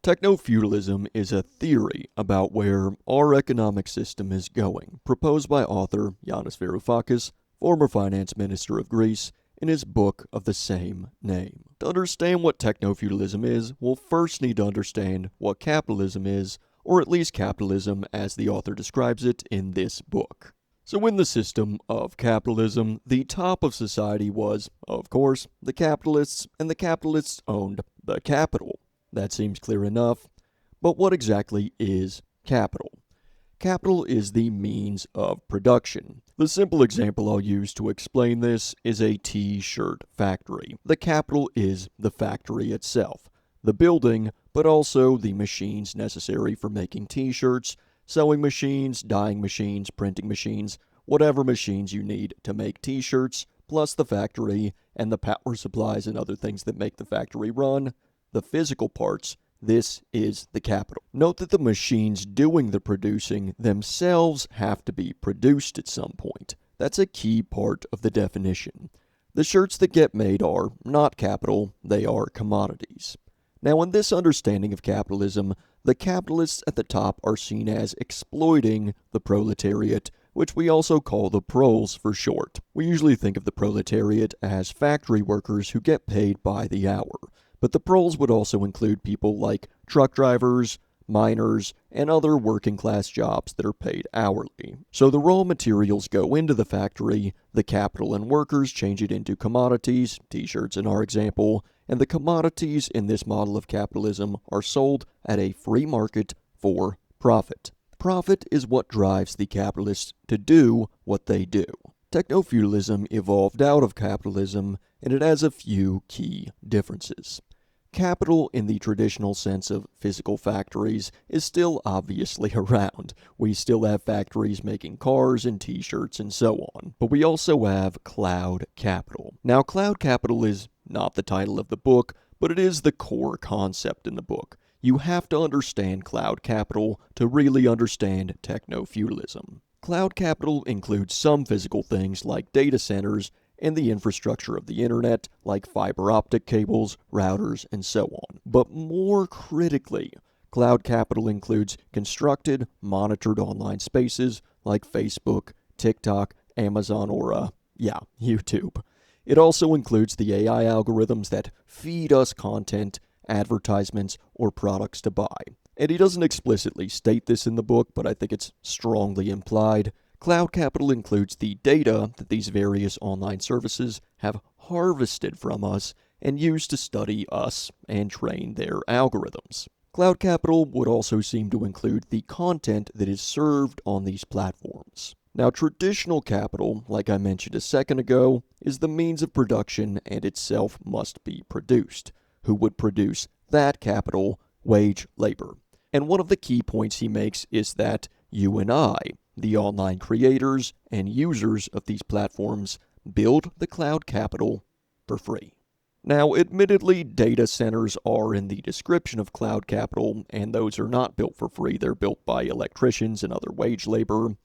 Technofeudalism is a theory about where our economic system is going, proposed by author Yanis Varoufakis, former finance minister of Greece, in his book of the same name. To understand what technofeudalism is, we'll first need to understand what capitalism is, or at least capitalism as the author describes it in this book. So in the system of capitalism, the top of society was, of course, the capitalists, and the capitalists owned the capital. That seems clear enough. But what exactly is capital? Capital is the means of production. The simple example I'll use to explain this is a t-shirt factory. The capital is the factory itself, the building, but also the machines necessary for making t-shirts, sewing machines, dyeing machines, printing machines, whatever machines you need to make t-shirts, plus the factory and the power supplies and other things that make the factory run, the physical parts. This is the capital. Note that the machines doing the producing themselves have to be produced at some point. That's a key part of the definition. The shirts that get made are not capital, they are commodities. Now, in this understanding of capitalism, the capitalists at the top are seen as exploiting the proletariat, which we also call the proles for short. We usually think of the proletariat as factory workers who get paid by the hour. But the proles would also include people like truck drivers, miners, and other working class jobs that are paid hourly. So the raw materials go into the factory, the capital and workers change it into commodities, t-shirts in our example, and the commodities in this model of capitalism are sold at a free market for profit. Profit is what drives the capitalists to do what they do. Technofeudalism evolved out of capitalism, and it has a few key differences. Capital, in the traditional sense of physical factories, is still obviously around. We still have factories making cars and t-shirts and so on. But we also have cloud capital. Now, cloud capital is not the title of the book, but it is the core concept in the book. You have to understand cloud capital to really understand technofeudalism. Cloud capital includes some physical things like data centers and the infrastructure of the internet, like fiber optic cables, routers, and so on. But more critically, cloud capital includes constructed, monitored online spaces like Facebook, TikTok, Amazon, or, YouTube. It also includes the AI algorithms that feed us content, advertisements, or products to buy. And he doesn't explicitly state this in the book, but I think it's strongly implied. Cloud capital includes the data that these various online services have harvested from us and used to study us and train their algorithms. Cloud capital would also seem to include the content that is served on these platforms. Now, traditional capital, like I mentioned a second ago, is the means of production and itself must be produced. Who would produce that capital? Wage labor. And one of the key points he makes is that you and I, the online creators and users of these platforms, build the cloud capital for free. Now, admittedly, data centers are in the description of cloud capital, and those are not built for free. They're built by electricians and other wage labor.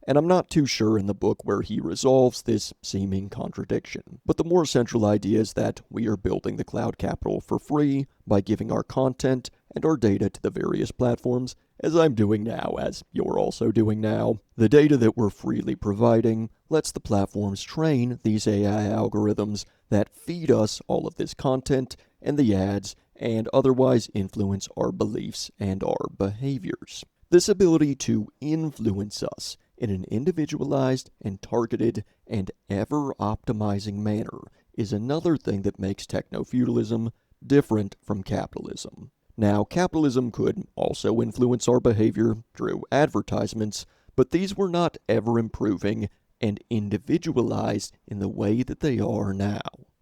And I'm not too sure in the book where he resolves this seeming contradiction. But the more central idea is that we are building the cloud capital for free by giving our content and our data to the various platforms, as I'm doing now, as you're also doing now. The data that we're freely providing lets the platforms train these AI algorithms that feed us all of this content and the ads and otherwise influence our beliefs and our behaviors. This ability to influence us in an individualized and targeted and ever-optimizing manner is another thing that makes technofeudalism different from capitalism. Now, capitalism could also influence our behavior through advertisements, but these were not ever-improving and individualized in the way that they are now.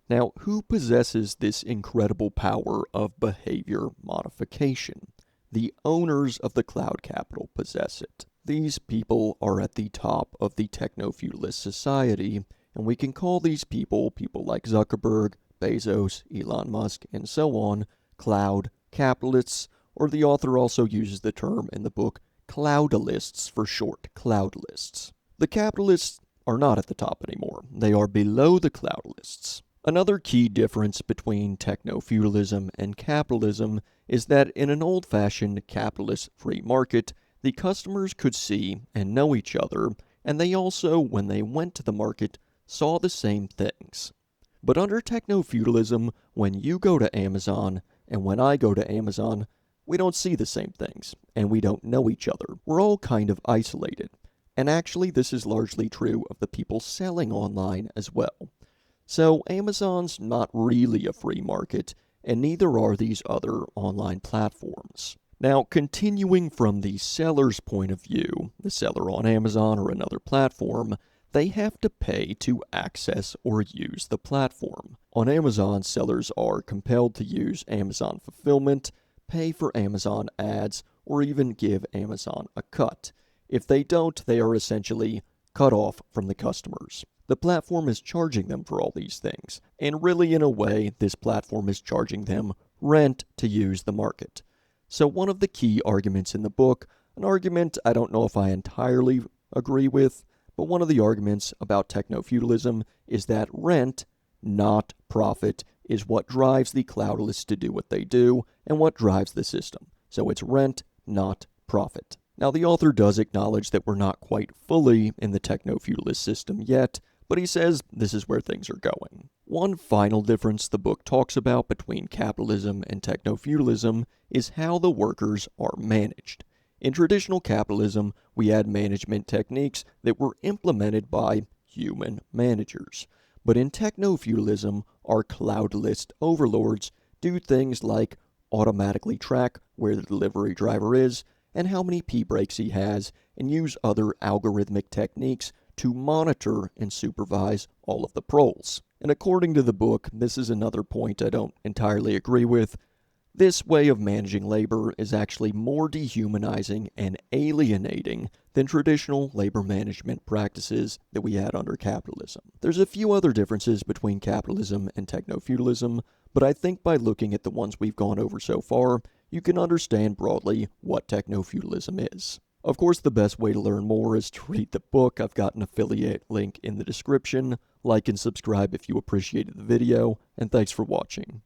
Now, who possesses this incredible power of behavior modification? The owners of the cloud capital possess it. These people are at the top of the techno-feudalist society, and we can call these people like Zuckerberg, Bezos, Elon Musk, and so on, cloud capitalists, or the author also uses the term in the book cloudalists for short, cloudalists. The capitalists are not at the top anymore. They are below the cloudalists. Another key difference between techno-feudalism and capitalism is that in an old-fashioned capitalist free market, the customers could see and know each other, and they also, when they went to the market, saw the same things. But under techno-feudalism, when you go to Amazon and when I go to Amazon, we don't see the same things, and we don't know each other. We're all kind of isolated. And actually, this is largely true of the people selling online as well. So Amazon's not really a free market, and neither are these other online platforms. Now, continuing from the seller's point of view, the seller on Amazon or another platform, they have to pay to access or use the platform. On Amazon, sellers are compelled to use Amazon fulfillment, pay for Amazon ads, or even give Amazon a cut. If they don't, they are essentially cut off from the customers. The platform is charging them for all these things, and really in a way, this platform is charging them rent to use the market. So one of the key arguments in the book, an argument I don't know if I entirely agree with, but one of the arguments about techno-feudalism is that rent, not profit, is what drives the cloudless to do what they do and what drives the system. So it's rent, not profit. Now the author does acknowledge that we're not quite fully in the techno-feudalist system yet, but he says this is where things are going. One final difference the book talks about between capitalism and techno-feudalism is how the workers are managed. In traditional capitalism, we had management techniques that were implemented by human managers. But in techno-feudalism, our cloud-list overlords do things like automatically track where the delivery driver is and how many P-breaks he has, and use other algorithmic techniques to monitor and supervise all of the proles. And according to the book, this is another point I don't entirely agree with. This way of managing labor is actually more dehumanizing and alienating than traditional labor management practices that we had under capitalism. There's a few other differences between capitalism and techno-feudalism, but I think by looking at the ones we've gone over so far, you can understand broadly what techno-feudalism is. Of course, the best way to learn more is to read the book. I've got an affiliate link in the description. Like and subscribe if you appreciated the video, and thanks for watching.